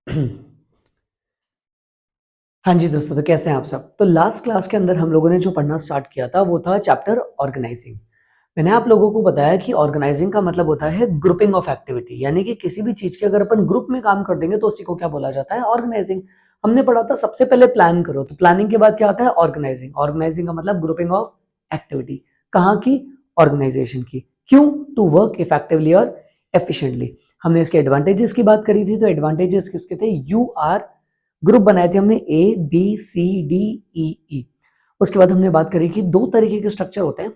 हाँ जी दोस्तों, तो कैसे हैं आप सब। तो लास्ट क्लास के अंदर हम लोगों ने जो पढ़ना स्टार्ट किया था वो था चैप्टर ऑर्गेनाइजिंग। मैंने आप लोगों को बताया कि ऑर्गेनाइजिंग का मतलब होता है ग्रुपिंग ऑफ एक्टिविटी, यानी कि किसी भी चीज के अगर अपन ग्रुप में काम कर देंगे तो उसी को क्या बोला जाता है, ऑर्गेनाइजिंग। हमने पढ़ा था सबसे पहले प्लान करो, तो प्लानिंग के बाद क्या आता है, ऑर्गेनाइजिंग। ऑर्गेनाइजिंग का मतलब ग्रुपिंग ऑफ एक्टिविटी। कहाँ की, ऑर्गेनाइजेशन की। क्यों, टू वर्क इफेक्टिवली और एफिशिएंटली। हमने इसके एडवांटेजेस की बात करी थी, तो एडवांटेजेस किसके थे, यू आर ग्रुप बनाए थे हमने, ए बी सी डी ई ई। उसके बाद हमने बात करी कि दो तरीके के स्ट्रक्चर होते हैं,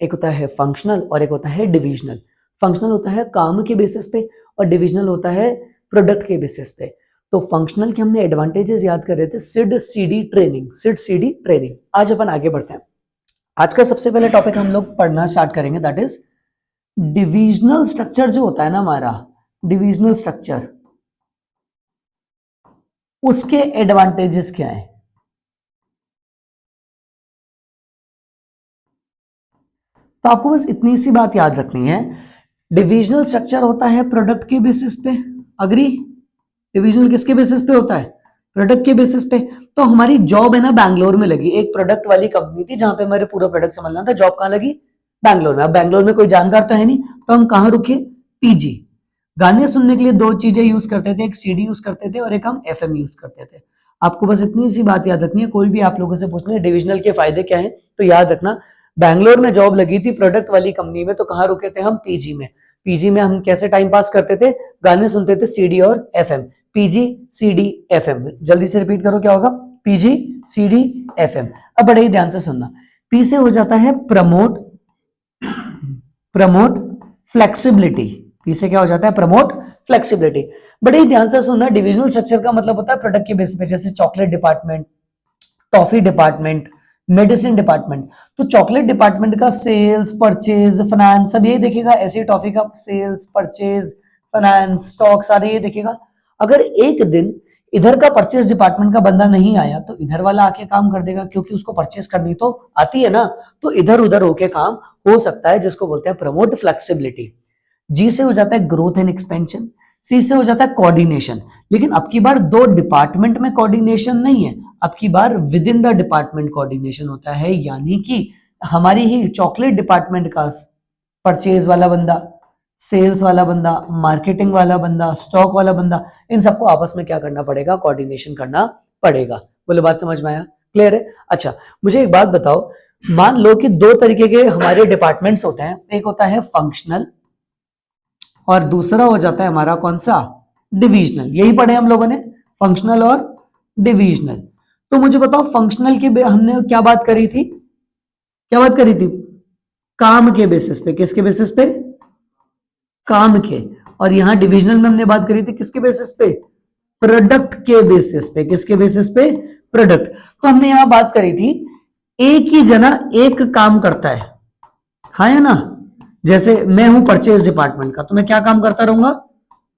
एक होता है फंक्शनल और एक होता है डिविजनल। फंक्शनल होता है काम के बेसिस पे और डिविजनल होता है प्रोडक्ट के बेसिस पे। तो फंक्शनल के हमने एडवांटेजेस याद कर रहे थे, SID CD training, SID CD training. आज अपन आगे बढ़ते हैं। आज का सबसे पहले टॉपिक हम लोग पढ़ना स्टार्ट करेंगे, दैट इज डिविजनल स्ट्रक्चर। जो होता है ना हमारा डिविजनल स्ट्रक्चर, उसके एडवांटेजेस क्या है। तो आपको बस इतनी सी बात याद रखनी है, डिविजनल स्ट्रक्चर होता है प्रोडक्ट के बेसिस पे। अग्री, डिविजनल किसके बेसिस पे होता है, प्रोडक्ट के बेसिस पे। तो हमारी जॉब है ना बैंगलोर में लगी, एक प्रोडक्ट वाली कंपनी थी जहां पे हमारे पूरा प्रोडक्ट संभालना था। जॉब कहाँ लगी, बैंगलोर में। अब बैंगलोर में कोई जानकार तो है नहीं, तो हम कहाँ रुके, पीजी। गाने सुनने के लिए दो चीजें यूज करते थे, एक सीडी यूज करते थे और एक हम एफएम यूज करते थे। आपको बस इतनी सी बात याद रखनी है, कोई भी आप लोगों से पूछ ले डिविजनल के फायदे क्या है, तो याद रखना बैंगलोर में जॉब लगी थी प्रोडक्ट वाली कंपनी में, तो कहाँ रुके थे हम, पीजी में। पीजी में हम कैसे टाइम पास करते थे, गाने सुनते थे, सीडी और एफएम। पीजी सीडी एफएम, जल्दी से रिपीट करो क्या होगा, पीजी सीडी एफएम। अब बड़े ही ध्यान से सुनना, पी से हो जाता है प्रमोट, प्रमोट फ्लेक्सिबिलिटी। पी से क्या हो जाता है, प्रमोट फ्लेक्सिबिलिटी। बड़े ही ध्यान से सुनना, डिविजनल स्ट्रक्चर का मतलब होता है प्रोडक्ट के बेस पे, जैसे chocolate department, toffee department, medicine department. तो चॉकलेट डिपार्टमेंट का सेल्स, परचेज, फाइनेंस सब यही देखेगा, ऐसे टॉफी का सेल्स, परचेज, फाइनेंस, स्टॉक सारे ये देखेगा। अगर एक दिन इधर का परचेज डिपार्टमेंट का बंदा नहीं आया तो इधर वाला आके काम कर देगा, क्योंकि उसको परचेज करनी तो आती है ना। तो इधर उधर होके काम हो सकता है, जिसको बोलते हैं प्रमोट फ्लेक्सिबिलिटी। जी से हो जाता है ग्रोथ एंड एक्सपेंशन, सी से हो जाता है कोऑर्डिनेशन। लेकिन अब की बार दो डिपार्टमेंट में कोऑर्डिनेशन नहीं है, अब की बार within the department coordination होता है। यानी कि हमारी ही चॉकलेट डिपार्टमेंट का परचेज वाला बंदा, सेल्स वाला बंदा, मार्केटिंग वाला बंदा, स्टॉक वाला बंदा, इन सबको आपस में क्या करना पड़ेगा, कोऑर्डिनेशन करना पड़ेगा। बोलो बात समझ में आया, क्लियर है। अच्छा, मुझे एक बात बताओ, मान लो कि दो तरीके के हमारे डिपार्टमेंट्स होते हैं, एक होता है फंक्शनल और दूसरा हो जाता है हमारा कौन सा, डिविजनल। यही पढ़े हम लोगों ने, फंक्शनल और डिविजनल। तो मुझे बताओ फंक्शनल के हमने क्या बात करी थी, क्या बात करी थी, काम के बेसिस पे। किसके बेसिस पे, काम के। और यहां डिविजनल में हमने बात करी थी किसके बेसिस पे, प्रोडक्ट के बेसिस पे। किसके बेसिस पे, प्रोडक्ट। तो हमने यहां बात करी थी एक ही जना एक काम करता है, हाँ है ना। जैसे मैं हूं परचेज डिपार्टमेंट का, तो मैं क्या काम करता रहूंगा,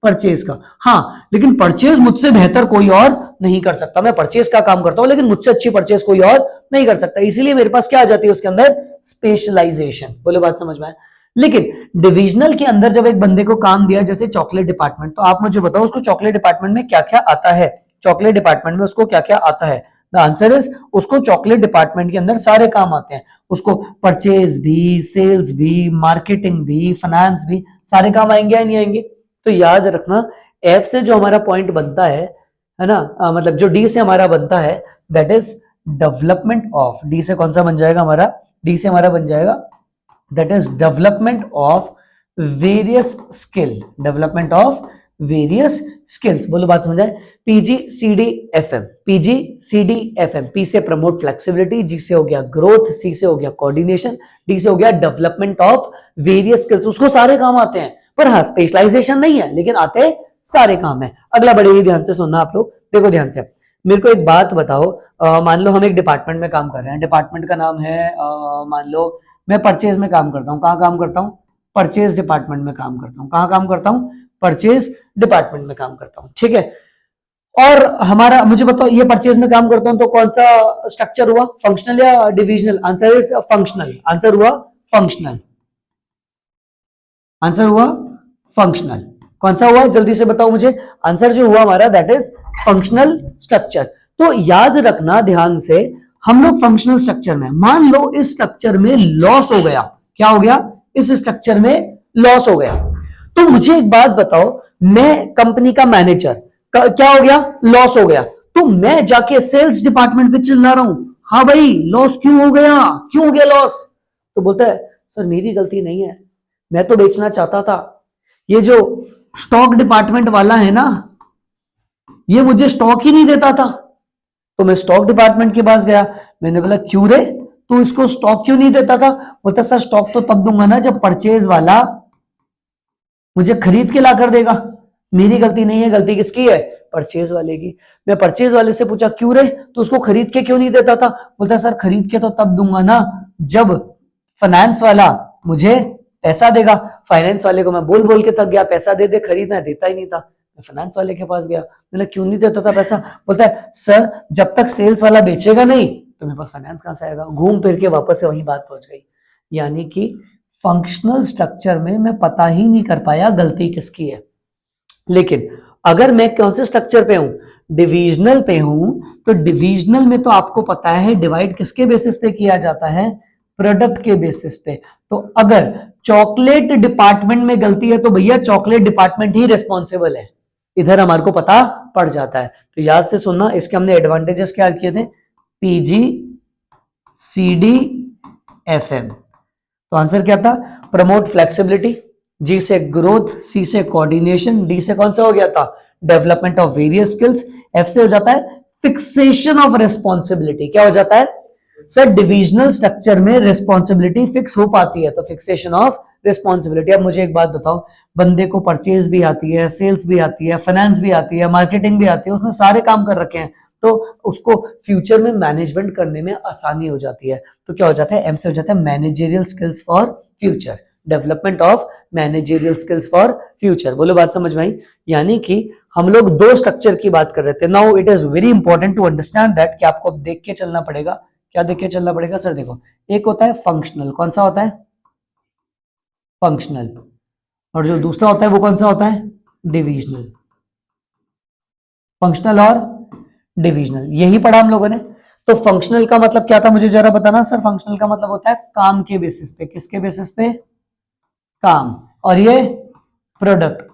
परचेज का। हाँ, लेकिन परचेज मुझसे बेहतर कोई और नहीं कर सकता। मैं परचेज का काम करता हूं लेकिन मुझसे अच्छी परचेज कोई और नहीं कर सकता, इसीलिए मेरे पास क्या आ जाती है उसके अंदर, स्पेशलाइजेशन। बोलो बात समझ में आए। लेकिन डिविजनल के अंदर जब एक बंदे को काम दिया, जैसे चॉकलेट डिपार्टमेंट, तो आप मुझे बताओ उसको चॉकलेट डिपार्टमेंट में क्या क्या आता है, चॉकलेट डिपार्टमेंट में उसको क्या क्या आता है। द आंसर इज, उसको चॉकलेट डिपार्टमेंट के अंदर सारे काम आते हैं। उसको परचेज भी, सेल्स भी, मार्केटिंग भी, फाइनेंस भी, सारे काम आएंगे या नहीं आएंगे। तो याद रखना, एफ से जो हमारा पॉइंट बनता है ना, मतलब जो डी से हमारा बनता है, that is development of. D से कौन सा बन जाएगा हमारा, डी से हमारा बन जाएगा that is development of various skill, development of various skills. बोलो बात समझ आए। PG C D F M, PG C D F M. P से प्रमोट फ्लेक्सिबिलिटी, जी से हो गया ग्रोथ, सी से हो गया कोऑर्डिनेशन, डी से हो गया डेवलपमेंट ऑफ वेरियस स्किल्स। उसको सारे काम आते हैं, पर हाँ स्पेशलाइजेशन नहीं है, लेकिन आते सारे काम है। अगला बड़े ही ध्यान से सुनना आप लोग, देखो ध्यान से। मेरे को एक बात बताओ, मान लो हम एक डिपार्टमेंट में काम कर रहे हैं, डिपार्टमेंट का नाम है मान लो मैं परचेज में काम करता हूँ। कहाँ काम करता हूँ, परचेज डिपार्टमेंट में काम करता हूँ। कहाँ काम करता हूँ, परचेज डिपार्टमेंट में काम करता हूँ, ठीक है। और हमारा, मुझे बताओ ये परचेज में काम करता हूँ तो कौन सा स्ट्रक्चर हुआ, फंक्शनल या divisional. Answer is functional, answer हुआ फंक्शनल, आंसर हुआ फंक्शनल। कौन सा हुआ जल्दी से बताओ मुझे, आंसर जो हुआ हमारा दैट इज फंक्शनल स्ट्रक्चर। तो याद रखना ध्यान से, हम लोग फंक्शनल स्ट्रक्चर में, मान लो इस स्ट्रक्चर में लॉस हो गया, क्या हो गया, इस स्ट्रक्चर में लॉस हो गया, तो मुझे एक बात बताओ, मैं कंपनी का मैनेजर, क्या हो गया, लॉस हो गया, तो मैं जाके सेल्स डिपार्टमेंट पे चिल्ला रहा हूं, हाँ भाई लॉस क्यों हो गया, क्यों हो गया लॉस, तो बोलता है सर मेरी गलती नहीं है, मैं तो बेचना चाहता था, ये जो स्टॉक डिपार्टमेंट वाला है ना, ये मुझे स्टॉक ही नहीं देता था। तो मैं स्टॉक डिपार्टमेंट के पास गया, मैंने बोला क्यों रे, तू इसको स्टॉक क्यों नहीं देता था, बोलता सर स्टॉक तो तब दूंगा ना जब परचेज वाला मुझे खरीद के ला कर देगा, मेरी गलती नहीं है, गलती किसकी है, परचेज वाले की। मैं परचेज वाले से पूछा क्यों रे, तो उसको खरीद के क्यों नहीं देता था, बोलता सर खरीद के तो तब दूंगा ना जब फाइनेंस वाला मुझे पैसा देगा, फाइनेंस वाले को मैं बोल बोल के थक गया, पैसा दे दे, खरीदना देता ही नहीं था, मैं फाइनेंस वाले के पास गया, मैंने क्यों नहीं देता था पैसा, बोलता है सर जब तक सेल्स वाला बेचेगा नहीं तो मेरे पास फाइनेंस कहां से आएगा, घूम फिर के वापस से वही बात पहुंच गई। यानी कि फंक्शनल स्ट्रक्चर में मैं पता ही नहीं कर पाया गलती किसकी है। लेकिन अगर मैं कौन से स्ट्रक्चर पे हूं, डिविजनल पे हूं, तो डिविजनल में तो आपको पता है डिवाइड किसके बेसिस पे किया जाता है, प्रोडक्ट के बेसिस पे। तो अगर चॉकलेट डिपार्टमेंट में गलती है तो भैया चॉकलेट डिपार्टमेंट ही रिस्पॉन्सिबल है, इधर हमारे को पता पड़ जाता है। तो याद से सुनना, इसके हमने एडवांटेजेस क्या किए थे, पीजी सीडी एफएम। तो आंसर क्या था, प्रमोट फ्लेक्सिबिलिटी, जी से ग्रोथ, सी से कोऑर्डिनेशन, डी से कौन सा हो गया था, development of various skills, F से हो जाता है फिक्सेशन ऑफ रिस्पॉन्सिबिलिटी। क्या हो जाता है सर, डिविजनल स्ट्रक्चर में रिस्पॉन्सिबिलिटी फिक्स हो पाती है, तो फिक्सेशन ऑफ रिस्पॉन्सिबिलिटी। अब मुझे एक बात बताओ, बंदे को परचेज भी आती है, सेल्स भी आती है, फाइनेंस भी आती है, मार्केटिंग भी आती है, उसने सारे काम कर रखे हैं, तो उसको फ्यूचर में मैनेजमेंट करने में आसानी हो जाती है। तो क्या हो जाता है, एम से हो जाता है managerial skills for future, development of managerial skills for future. बोलो बात समझ में आई। यानी कि हम लोग दो स्ट्रक्चर की बात कर रहे थे। Now it is very important to understand that कि आपको अब देख के चलना पड़ेगा। क्या देख के चलना पड़ेगा सर, देखो एक होता है फंक्शनल, कौन सा होता है, फंक्शनल, और जो दूसरा होता है वो कौन सा होता है, डिविजनल। फंक्शनल और डिविजनल, यही पढ़ा हम लोगों ने। तो फंक्शनल का मतलब क्या था मुझे जरा बताना सर, फंक्शनल का मतलब होता है काम के बेसिस पे, किसके बेसिस पे, काम, और ये प्रोडक्ट।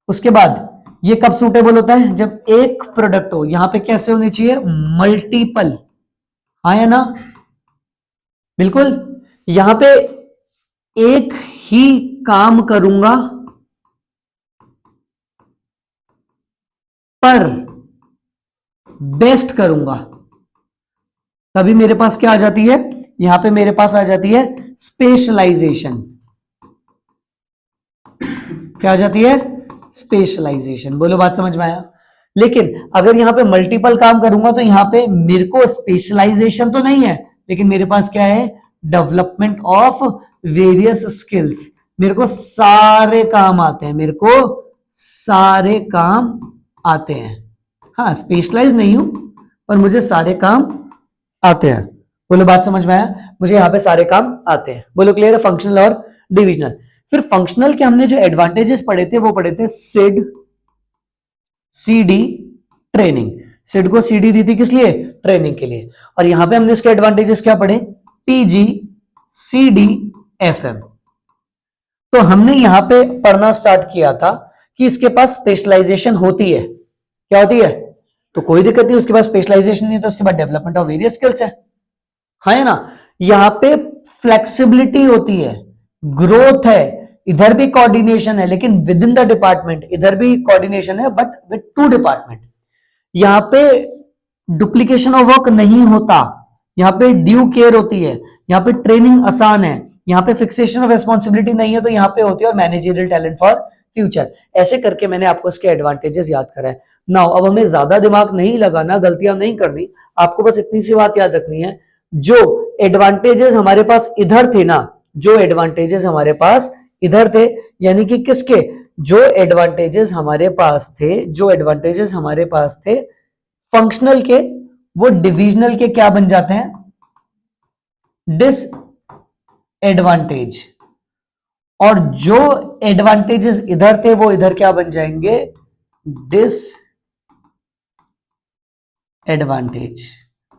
उसके बाद ये कब सूटेबल होता है, जब एक प्रोडक्ट हो, यहां पे कैसे होनी चाहिए, मल्टीपल, हाँ या ना, बिल्कुल, यहां पे एक ही काम करूंगा पर बेस्ट करूंगा, तभी मेरे पास क्या आ जाती है, यहां पे मेरे पास आ जाती है स्पेशलाइजेशन। क्या आ जाती है, स्पेशलाइजेशन। बोलो बात समझ में आया। लेकिन अगर यहां पे मल्टीपल काम करूंगा तो यहां पे मेरे को स्पेशलाइजेशन तो नहीं है, लेकिन मेरे पास क्या है, डेवलपमेंट ऑफ वेरियस स्किल्स। मेरे को सारे काम आते हैं, मेरे को सारे काम आते हैं। हाँ स्पेशलाइज नहीं हूं पर मुझे सारे काम आते हैं। बोलो बात समझ में आया, मुझे यहाँ पे सारे काम आते हैं। बोलो क्लियर है, फंक्शनल और डिविजनल। फिर फंक्शनल के हमने जो एडवांटेजेस पढ़े थे वो पढ़े थे सिड सीडी ट्रेनिंग। सिड को सीडी दी थी किस लिए, ट्रेनिंग के लिए। और यहां पे हमने इसके एडवांटेजेस क्या पढ़े, पीजी सीडी एफएम। तो हमने यहां पे पढ़ना स्टार्ट किया था कि इसके पास स्पेशलाइजेशन होती है, क्या होती है, तो कोई दिक्कत नहीं, उसके पास स्पेशलाइजेशन नहीं है तो उसके बाद डेवलपमेंट ऑफ वेरियस स्किल्स है, है ना। यहां पे फ्लेक्सिबिलिटी होती है, ग्रोथ है, इधर भी कोऑर्डिनेशन है लेकिन विद इन द डिपार्टमेंट, इधर भी कोऑर्डिनेशन है बट विद टू डिपार्टमेंट। यहां पे डुप्लीकेशन ऑफ वर्क नहीं होता, यहां पे ड्यू केयर होती है, यहां पे ट्रेनिंग आसान है, यहां पे फिक्सेशन ऑफ रिस्पॉन्सिबिलिटी नहीं है तो यहां पे होती है, और मैनेजरियल टैलेंट फॉर फ्यूचर। ऐसे करके मैंने आपको इसके एडवांटेजेस याद कराए। नाउ अब हमें ज्यादा दिमाग नहीं लगाना, गलतियां नहीं करनी, आपको बस इतनी सी बात याद रखनी है, जो एडवांटेजेस हमारे पास इधर थे ना, जो एडवांटेजेस हमारे पास इधर थे, यानी कि किसके, जो एडवांटेजेस हमारे पास थे, जो एडवांटेजेस हमारे पास थे फंक्शनल के, वो डिविजनल के क्या बन जाते हैं, डिस एडवांटेज। और जो एडवांटेजेस इधर थे वो इधर क्या बन जाएंगे, डिस एडवांटेज।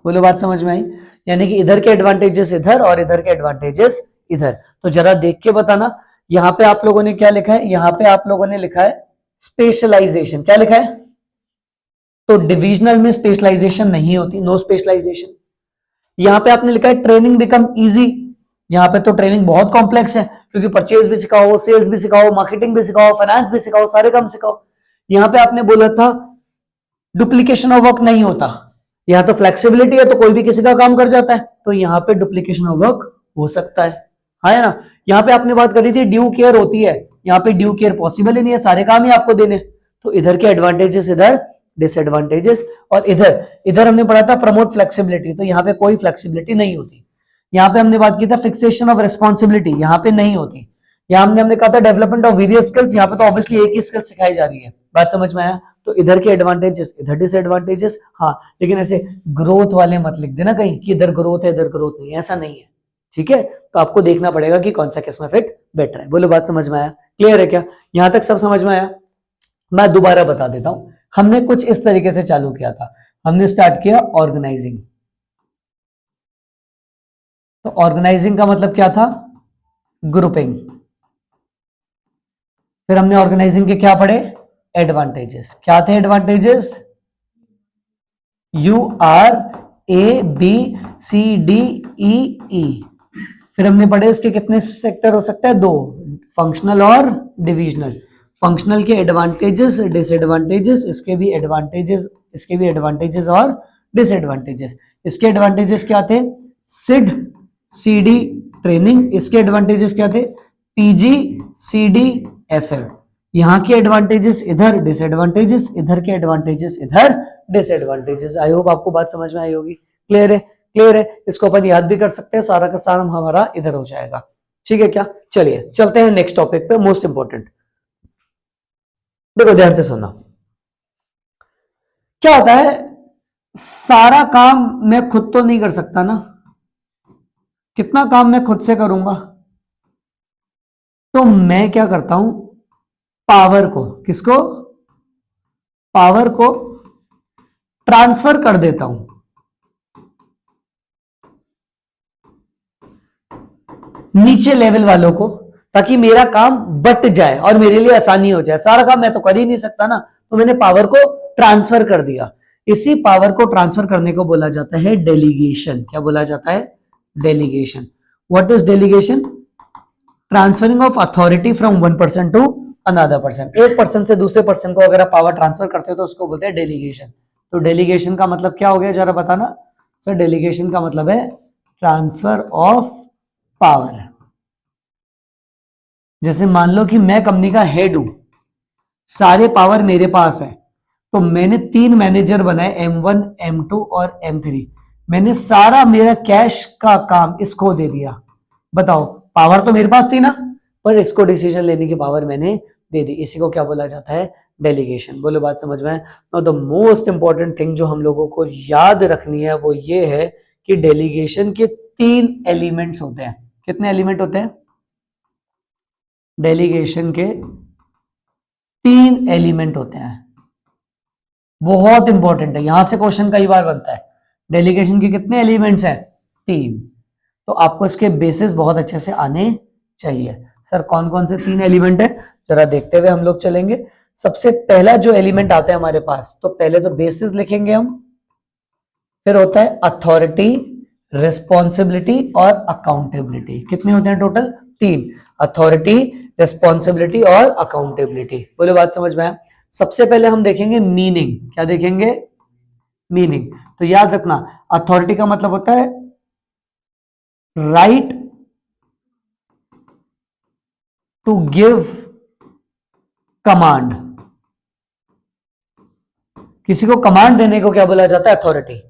बोलो बात समझ में आई? यानी कि इधर के एडवांटेजेस इधर और इधर के एडवांटेजेस इधर। तो जरा देख के बताना, यहां पे आप लोगों ने क्या लिखा है, यहां पे आप लोगों ने लिखा है स्पेशलाइजेशन। क्या लिखा है? तो डिविजनल में स्पेशलाइजेशन नहीं होती, नो स्पेशलाइजेशन। यहां पे आपने लिखा है ट्रेनिंग बिकम इजी। यहां पे तो ट्रेनिंग बहुत कॉम्प्लेक्स है, क्योंकि परचेज भी सिखाओ, सेल्स भी सिखाओ, मार्केटिंग भी सिखाओ, फाइनेंस भी सिखाओ, सारे काम सिखाओ। यहां पे आपने बोला था डुप्लीकेशन ऑफ वर्क नहीं होता। यहां तो फ्लेक्सिबिलिटी है, तो कोई भी किसी का काम कर जाता है, तो यहां पे डुप्लीकेशन ऑफ वर्क हो सकता है ना? यहां पे आपने बात करी थी ड्यू केयर होती है, यहां पे ड्यू केयर पॉसिबल ही नहीं है, सारे काम ही आपको देने। तो इधर के एडवांटेजेस इधर, डिसएडवांटेजेस, और इधर इधर हमने पढ़ा था प्रमोट फ्लेक्सिबिलिटी, तो यहां पे कोई फ्लेक्सिबिलिटी नहीं होती। यहां पे हमने बात की था फिक्सेशन ऑफ रिस्पॉन्सिबिलिटी, यहां पे नहीं होती। यहां हमने कहा था डेवलपमेंट ऑफ वेरियस स्किल्स, यहां पे तो ऑब्वियसली एक ही स्किल सिखाई जा रही है। बात समझ में आया? तो इधर के एडवांटेजेस इधर डिसएडवांटेजेस। हाँ, लेकिन ऐसे ग्रोथ वाले मत लिख देना कहीं कि इधर ग्रोथ है इधर ग्रोथ नहीं है, ऐसा नहीं है। ठीक है, तो आपको देखना पड़ेगा कि कौन सा किस में फिट बेटर है। बोलो बात समझ में आया? क्लियर है क्या? यहां तक सब समझ में आया? मैं दोबारा बता देता हूं। हमने कुछ इस तरीके से चालू किया था। हमने स्टार्ट किया ऑर्गेनाइजिंग। तो ऑर्गेनाइजिंग का मतलब क्या था? ग्रुपिंग। फिर हमने ऑर्गेनाइजिंग के क्या पढ़े? एडवांटेजेस। क्या थे advantages? U R A B C D E E. फिर हमने पढ़े इसके कितने सेक्टर हो सकता है? दो, फंक्शनल और डिविजनल। फंक्शनल के एडवांटेजेस, डिसएडवांटेजेस, इसके भी एडवांटेजेस, इसके भी एडवांटेजेस और डिसएडवांटेजेस। इसके एडवांटेजेस क्या थे? SID CD training. इसके एडवांटेजेस क्या थे? PG CD FM. यहां के एडवांटेजेस इधर, डिसएडवांटेजेस इधर के एडवांटेजेस इधर, डिसएडवांटेजेस। आई होप आपको बात समझ में आई होगी। क्लियर है? क्लियर है? इसको अपन याद भी कर सकते हैं, सारा का सारा हमारा इधर हो जाएगा। ठीक है क्या? चलिए चलते हैं नेक्स्ट टॉपिक पे, मोस्ट इंपॉर्टेंट। देखो ध्यान से सुनना। क्या होता है, सारा काम मैं खुद तो नहीं कर सकता ना, कितना काम मैं खुद से करूंगा? तो मैं क्या करता हूं, पावर को, किसको? पावर को ट्रांसफर कर देता हूं नीचे लेवल वालों को, ताकि मेरा काम बट जाए और मेरे लिए आसानी हो जाए। सारा काम मैं तो कर ही नहीं सकता ना, तो मैंने पावर को ट्रांसफर कर दिया। इसी पावर को ट्रांसफर करने को बोला जाता है डेलीगेशन। क्या बोला जाता है? Delegation. What is delegation? Transferring of authority from one person to another person. एक पर्सन से दूसरे पर्सन को अगर आप पावर ट्रांसफर करते हो तो उसको बोलते हैं डेलीगेशन। तो डेलीगेशन का मतलब क्या हो गया, जरा बताना सर। डेलीगेशन का मतलब है ट्रांसफर ऑफ पावर। जैसे मान लो कि मैं कंपनी का हेड हूं, सारे पावर मेरे पास है, तो मैंने 3 मैनेजर बनाए, M1 M2 और M3। मैंने सारा मेरा कैश का काम इसको दे दिया। बताओ, पावर तो मेरे पास थी ना, पर इसको डिसीजन लेने की पावर मैंने दे दी। इसी को क्या बोला जाता है? डेलीगेशन। बोलो बात समझ में? Now the most important thing जो हम लोगों को याद रखनी है वो ये है कि डेलीगेशन के 3 एलिमेंट्स होते हैं। कितने एलिमेंट होते हैं? डेलीगेशन के 3 एलिमेंट होते हैं। बहुत इंपॉर्टेंट है, यहां से क्वेश्चन कई बार बनता है। डेलीगेशन के कितने एलिमेंट्स हैं? 3। तो आपको इसके बेसिस बहुत अच्छे से आने चाहिए। सर कौन कौन से 3 एलिमेंट है, जरा देखते हुए हम लोग चलेंगे। सबसे पहला जो एलिमेंट आता है हमारे पास, तो पहले तो बेसिस लिखेंगे हम, फिर होता है अथॉरिटी, रिस्पॉन्सिबिलिटी और अकाउंटेबिलिटी। कितने होते हैं टोटल? 3। अथॉरिटी, रिस्पॉन्सिबिलिटी और अकाउंटेबिलिटी। बोले बात समझ में आया? सबसे पहले हम देखेंगे मीनिंग। क्या देखेंगे? मीनिंग। तो याद रखना, अथॉरिटी का मतलब होता है राइट टू गिव कमांड। किसी को कमांड देने को क्या बोला जाता है? अथॉरिटी।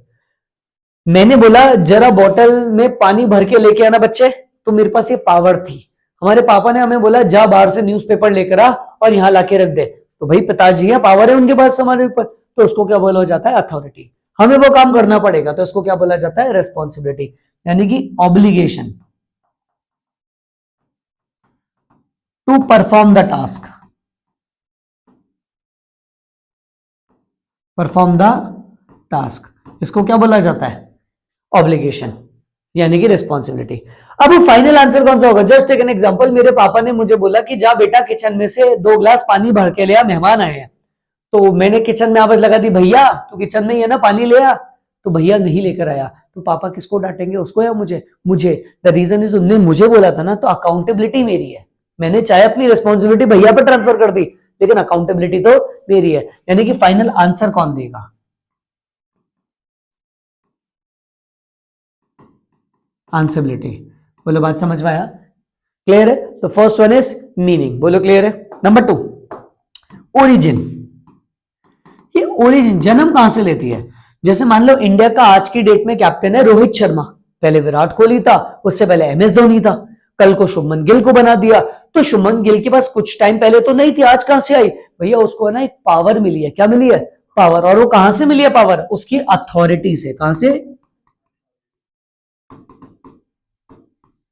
मैंने बोला जरा बोतल में पानी भर के लेके आना बच्चे, तो मेरे पास ये पावर थी। हमारे पापा ने हमें बोला जा बाहर से न्यूज़पेपर लेकर आ और यहां लाके रख दे, तो भाई पिताजी है, पावर है उनके पास हमारे ऊपर, तो उसको क्या बोला जाता है? अथॉरिटी। हमें वो काम करना पड़ेगा, तो इसको क्या बोला जाता है? रेस्पॉन्सिबिलिटी, यानी कि obligation. To perform the task, perform the task, इसको क्या बोला जाता है? ऑब्लिगेशन, यानी कि रिस्पॉन्सिबिलिटी। अब फाइनल आंसर कौन सा होगा? जस्ट टेक एन एग्जांपल, मेरे पापा ने मुझे बोला कि जा बेटा किचन में से 2 ग्लास पानी भर के ले आ, मेहमान आए हैं। तो मैंने किचन में आवाज लगा दी, भैया तो किचन में ही है ना, पानी ले आ। तो भैया नहीं लेकर आया, तो पापा किसको डांटेंगे, उसको या मुझे? मुझे। द रीजन इज, उन्होंने मुझे बोला था ना, तो अकाउंटेबिलिटी मेरी है। मैंने चाहे अपनी रिस्पॉन्सिबिलिटी भैया पर ट्रांसफर कर दी, लेकिन अकाउंटेबिलिटी तो मेरी है। यानी कि फाइनल आंसर कौन देगा? आंसबिलिटी। बोलो बात समझ में आया? क्लियर है? तो फर्स्ट वन इज मीनिंग, बोलो क्लियर है। Number 2, origin. ये ओरिजिन जन्म कहां से लेती है? जैसे मान लो इंडिया का आज की डेट में कैप्टन है रोहित शर्मा, पहले विराट कोहली था, उससे पहले एमएस धोनी था, कल को शुभमन गिल को बना दिया। तो शुभमन गिल के पास कुछ टाइम पहले तो नहीं थी, आज कहां से आई? भैया उसको ना एक पावर मिली है। क्या मिली है? पावर। और वो कहां से मिली है पावर? उसकी अथॉरिटी से। कहां से?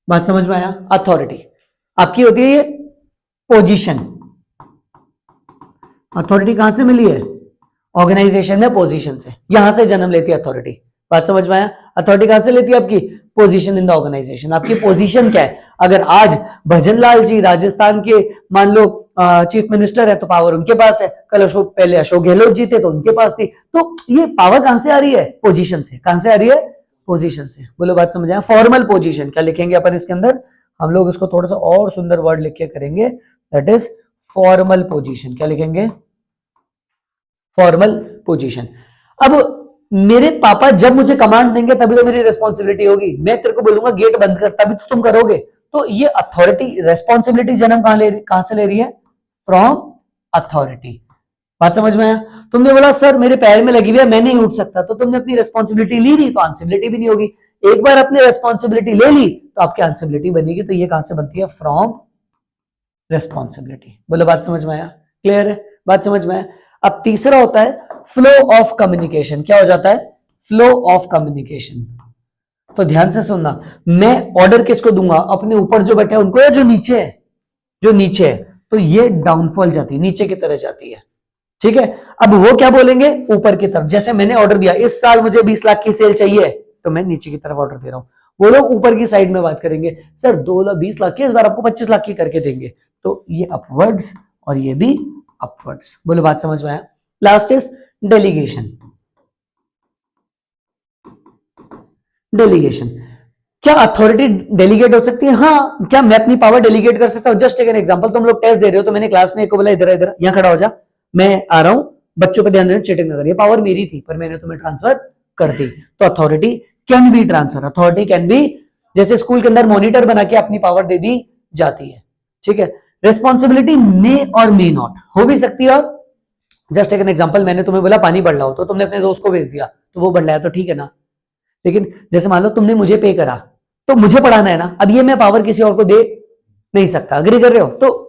बात समझ में आया? अथॉरिटी आपकी होती है ये पोजीशन। अथॉरिटी कहां से मिली है? ऑर्गेनाइजेशन में पोजीशन से, यहां से जन्म लेती है अथॉरिटी। बात समझ में आया? अथॉरिटी कहां से लेती है? आपकी पोजीशन इन द ऑर्गेनाइजेशन। आपकी पोजीशन क्या है? अगर आज भजन लाल जी राजस्थान के मान लो चीफ मिनिस्टर है, तो पावर उनके पास है। कल पहले अशोक गहलोत जी थे, तो उनके पास थी। तो ये पावर कहां से आ रही है? पोजीशन से। कहां से आ रही है? पोजीशन से। बोलो बात समझ आया? Formal position. क्या लिखेंगे अपन इसके अंदर? हम लोग इसको थोड़ा सा और सुंदर वर्ड लिख के करेंगे, दैट इज फॉर्मल पोजीशन। क्या लिखेंगे? Formal position. अब मेरे पापा जब मुझे कमांड देंगे तभी तो मेरी रिस्पॉन्सिबिलिटी होगी। मैं तेरे को बोलूंगा गेट बंद कर, तभी तो तुम करोगे। तो ये अथॉरिटी, रिस्पॉन्सिबिलिटी जन्म कहां से ले रही है? From authority. बात समझ में आया? तुमने बोला सर मेरे पैर में लगी हुई है, मैं नहीं उठ सकता, तो तुमने अपनी रिस्पॉन्सिबिलिटी ली नहीं, तो आंसिबिलिटी भी नहीं होगी। एक बार अपनी रिस्पॉन्सिबिलिटी ले ली तो आपकी आंसिबिलिटी बनेगी। तो ये कहां से बनती है? From responsibility. बोलो बात समझ में आया? क्लियर है? बात समझ में आया? अब तीसरा होता है फ्लो ऑफ कम्युनिकेशन। क्या हो जाता है? Flow of communication. तो ध्यान से सुनना, मैं ऑर्डर किसको दूंगा? अपने ऊपर जो बैठे हैं उनको, या जो नीचे है? जो नीचे है। तो ये डाउनफॉल जाती है, नीचे की तरह जाती है। ठीक है? अब वो क्या बोलेंगे? ऊपर की तरफ। जैसे मैंने ऑर्डर दिया इस साल मुझे 20 लाख की सेल चाहिए, तो मैं नीचे की तरफ ऑर्डर दे रहा हूं। वो लोग ऊपर की साइड में बात करेंगे, सर 20 लाख की, इस बार आपको 25 लाख की करके देंगे। तो ये अपवर्ड्स और ये भी अपवर्ड्स। बोलो बात समझ में आया? Last is delegation. डेलीगेशन, क्या अथॉरिटी डेलीगेट हो सकती है? हाँ। क्या मैं अपनी पावर डेलीगेट कर सकता हूं? जस्ट टेक एन एग्जांपल, तुम लोग टेस्ट दे रहे हो, तो मैंने क्लास में एक को बोला इधर इधर यहां खड़ा हो जा, मैं आ रहा हूं, बच्चों पे ध्यान देना, चीटिंग ना करिए। पावर मेरी थी पर मैंने तुम्हें ट्रांसफर कर दी। तो authority can be transfer. Authority can be, जैसे स्कूल के अंदर मॉनिटर बना के अपनी पावर दे दी जाती है। ठीक है? रिस्पॉन्सिबिलिटी मे और मे नॉट हो भी सकती है। और जस्ट टेक एन एग्जांपल, मैंने तुम्हें बोला पानी बढ़ लाओ, तो तुमने अपने दोस्त को भेज दिया, तो वो बढ़ लाया, तो ठीक है ना। लेकिन जैसे मान लो तुमने मुझे पे करा, तो मुझे पढ़ाना है ना, अब ये मैं पावर किसी और को दे नहीं सकता। अग्री कर रहे हो? तो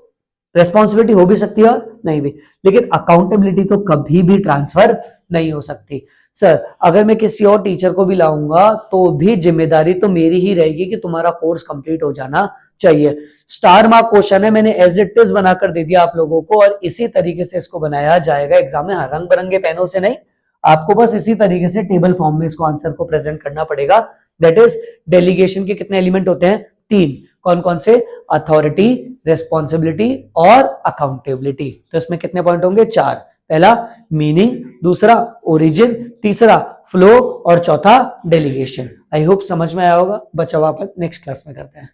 रेस्पॉन्सिबिलिटी हो भी सकती है और नहीं भी, लेकिन अकाउंटेबिलिटी तो कभी भी ट्रांसफर नहीं हो सकती। सर अगर मैं किसी और टीचर को भी लाऊंगा तो भी जिम्मेदारी तो मेरी ही रहेगी कि तुम्हारा कोर्स कंप्लीट हो जाना चाहिए। स्टार मार्क क्वेश्चन है, मैंने एज इट इज बनाकर दे दिया आप लोगों को, और इसी तरीके से इसको बनाया जाएगा एग्जाम में, रंग बिरंगे पेनों से नहीं। आपको बस इसी तरीके से टेबल फॉर्म में इसको आंसर को प्रेजेंट करना पड़ेगा। दैट इज डेलीगेशन के कितने एलिमेंट होते हैं? 3। कौन कौन से? अथॉरिटी, रिस्पॉन्सिबिलिटी और अकाउंटेबिलिटी। तो इसमें कितने पॉइंट होंगे? 4। पहला मीनिंग, दूसरा ओरिजिन, तीसरा फ्लो और चौथा डेलीगेशन। आई होप समझ में आया होगा। बचा हुआ अपन नेक्स्ट क्लास में करते हैं।